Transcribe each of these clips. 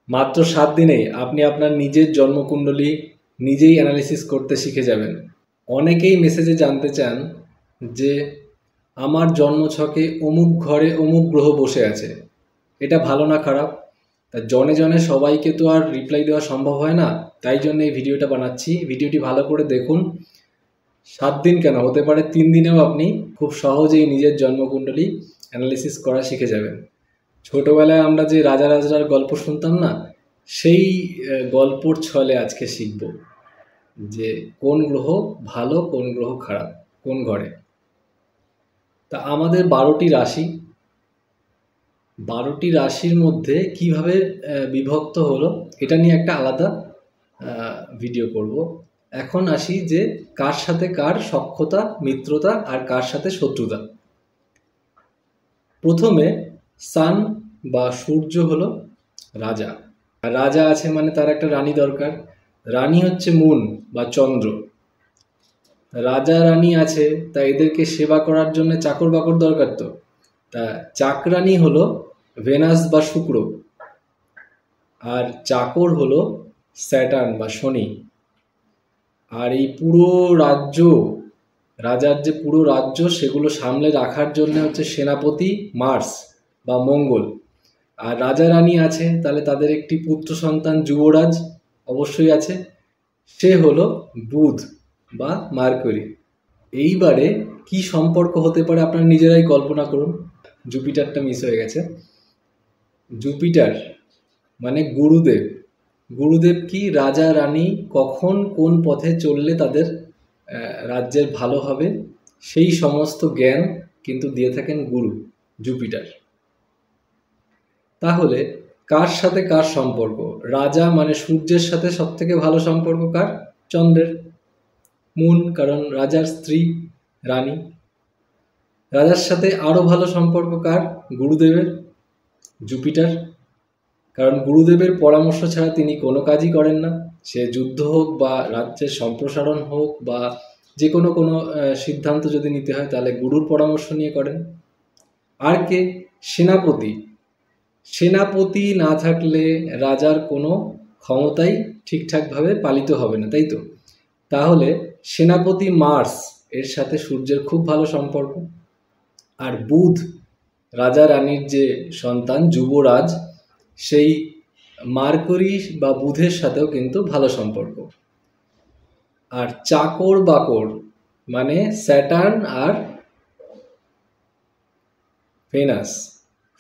মাত্র 7 দিনেই আপনি আপনার নিজের জন্মকুণ্ডলী নিজেই অ্যানালিসিস করতে শিখে যাবেন। অনেকেই মেসেজে জানতে চান যে আমার জন্মছকে অমুক ঘরে অমুক গ্রহ বসে আছে, এটা ভালো না খারাপ? তা জনে জনে সবাইকে তো আর রিপ্লাই দেওয়া সম্ভব হয় না, তাই জন্য এই ভিডিওটা বানাচ্ছি। ভিডিওটি ভালো করে দেখুন। 7 দিন কেন, হতে পারে 3 দিনেও আপনি খুব সহজেই নিজের জন্মকুণ্ডলী অ্যানালিসিস করা শিখে যাবেন। ছোটবেলায় আমরা যে রাজা রাজার গল্প শুনতাম না, সেই গল্পর ছলে আজকে শিখব যে কোন গ্রহ ভালো কোন গ্রহ খারাপ কোন ঘরে। তা আমাদের 12টি রাশির মধ্যে কিভাবে বিভক্ত হলো এটা নিয়ে একটা আলাদা ভিডিও করব। এখন আসি যে কার সাথে কার সখ্যতা মিত্রতা আর কার সাথে শত্রুতা। প্রথমে সান বা সূর্য হলো রাজা, আর রাজা আছে মানে তার একটা রানী দরকার। রানী হচ্ছে মুন বা চন্দ্র। রাজা রানী আছে, তা এদেরকে সেবা করার জন্য চাকর বাকর দরকার। তো তা চাকরানী হলো ভেনাস বা শুক্র, আর চাকর হলো স্যাটার্ন বা শনি। আর এই পুরো রাজ্য, রাজার যে পুরো রাজ্য সেগুলো সামলে রাখার জন্য হচ্ছে সেনাপতি মার্স বা মঙ্গল। আর রাজা রানী আছে, তাহলে তাদের একটি পুত্র সন্তান যুবরাজ অবশ্যই আছে, সে হলো বুধ বা মার্কুরি। এইবারে কি সম্পর্ক হতে পারে আপনারা নিজেরাই কল্পনা করুন। জুপিটারটা মিস হয়ে গেছে। জুপিটার মানে গুরুদেব। গুরুদেব কি রাজা রানী কখন কোন পথে চললে তাদের রাজ্যের ভালো হবে সেই সমস্ত জ্ঞান কিন্তু দিয়ে থাকেন গুরু জুপিটার। তাহলে কার সাথে কার সম্পর্ক? রাজা মানে সূর্যের সাথে সব থেকে ভালো সম্পর্ক কার? চন্দ্রের। মুন, কারণ রাজার স্ত্রী রানী। রাজার সাথে আরও ভালো সম্পর্ক কার? গুরুদেবের, জুপিটার। কারণ গুরুদেবের পরামর্শ ছাড়া তিনি কোনো কাজই করেন না। সে যুদ্ধ হোক বা রাজ্যের সম্প্রসারণ হোক বা যে কোনো সিদ্ধান্ত যদি নিতে হয় তাহলে গুরুর পরামর্শ নিয়ে করেন। আর কে? সেনাপতি। সেনাপতি না থাকলে রাজার কোনো ক্ষমতাই ঠিকঠাকভাবে পালিত হবে না, তাই তো? তাহলে সেনাপতি মার্স এর সাথে সূর্যের খুব ভালো সম্পর্ক। আর বুধ রাজা রানীর যে সন্তান যুবরাজ, সেই মার্কুরি বা বুধের সাথেও কিন্তু ভালো সম্পর্ক। আর চাকর বাকর মানে স্যাটার্ন আর ভেনাস,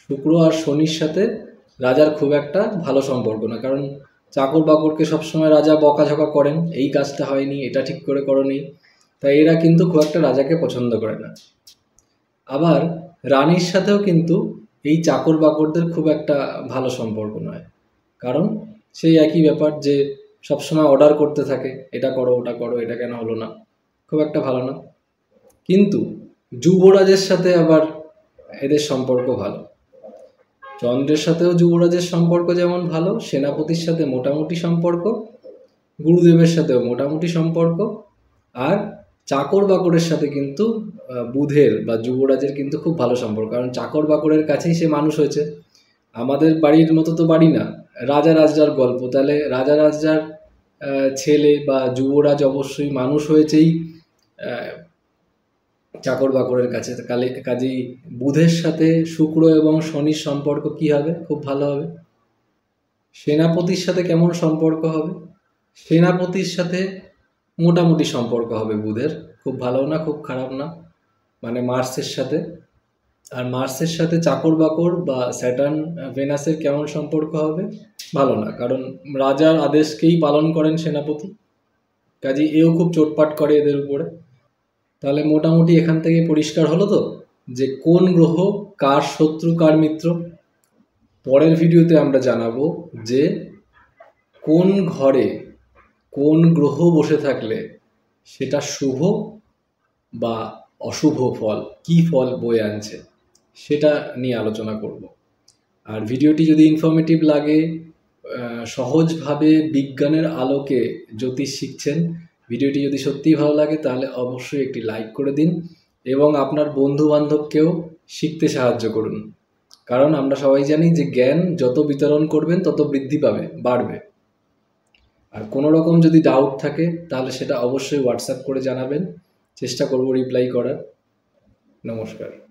শুক্র আর শনির সাথে রাজার খুব একটা ভালো সম্পর্ক না। কারণ চাকর বাকরকে সবসময় রাজা বকাঝকা করেন, এই কাজটা হয়নি, এটা ঠিক করে করনি, তাই এরা কিন্তু খুব একটা রাজাকে পছন্দ করে না। আবার রানীর সাথেও কিন্তু এই চাকর বাকরদের খুব একটা ভালো সম্পর্ক নয়, কারণ সেই একই ব্যাপার যে সবসময় অর্ডার করতে থাকে, এটা করো ওটা করো, এটা কেন হলো না, খুব একটা ভালো না। কিন্তু যুবরাজের সাথে আবার এদের সম্পর্ক ভালো। চন্দ্রের সাথেও যুবরাজের সম্পর্ক যেমন ভালো, সেনাপতির সাথে মোটামুটি সম্পর্ক, গুরুদেবের সাথেও মোটামুটি সম্পর্ক। আর চাকর বাকরের সাথে কিন্তু বুধের বা যুবরাজের কিন্তু খুব ভালো সম্পর্ক, কারণ চাকর বাকরের কাছেই সে মানুষ হয়েছে। আমাদের বাড়ির মতো তো বাড়ি না, রাজা রাজার গল্প, তাহলে রাজা রাজার ছেলে বা যুবরাজ অবশ্যই মানুষ হয়েছেই চাকর বাকরের কাছে। কাজেই বুধের সাথে শুক্র এবং শনির সম্পর্ক কি হবে? খুব ভালো হবে। সেনাপতির সাথে কেমন সম্পর্ক হবে? সেনাপতির সাথে মোটামুটি সম্পর্ক হবে বুধের, খুব ভালো না খুব খারাপ না, মানে মার্সের সাথে। আর মার্সের সাথে চাকর বাকর বা স্যাটার্ন ভেনাসের কেমন সম্পর্ক হবে? ভালো না, কারণ রাজার আদেশকেই পালন করেন সেনাপতি, কাজেই এও খুব চোটপাট করে এদের উপরে। তাহলে মোটামুটি এখান থেকে পরিষ্কার হলো তো যে কোন গ্রহ কার শত্রু কার মিত্র। পরের ভিডিওতে আমরা জানাবো যে কোন ঘরে কোন গ্রহ বসে থাকলে সেটা শুভ বা অশুভ ফল, কি ফল বয়ে আনছে, সেটা নিয়ে আলোচনা করব। আর ভিডিওটি যদি ইনফরমেটিভ লাগে, সহজভাবে বিজ্ঞানের আলোকে জ্যোতিষ শিখছেন, ভিডিওটি যদি সত্যিই ভালো লাগে তাহলে অবশ্যই একটি লাইক করে দিন এবং আপনার বন্ধু বান্ধবকেও শিখতে সাহায্য করুন। কারণ আমরা সবাই জানি যে জ্ঞান যত বিতরণ করবেন তত বৃদ্ধি পাবে, বাড়বে। আর কোনো রকম যদি ডাউট থাকে তাহলে সেটা অবশ্যই হোয়াটসঅ্যাপ করে জানাবেন, চেষ্টা করব রিপ্লাই করার। নমস্কার।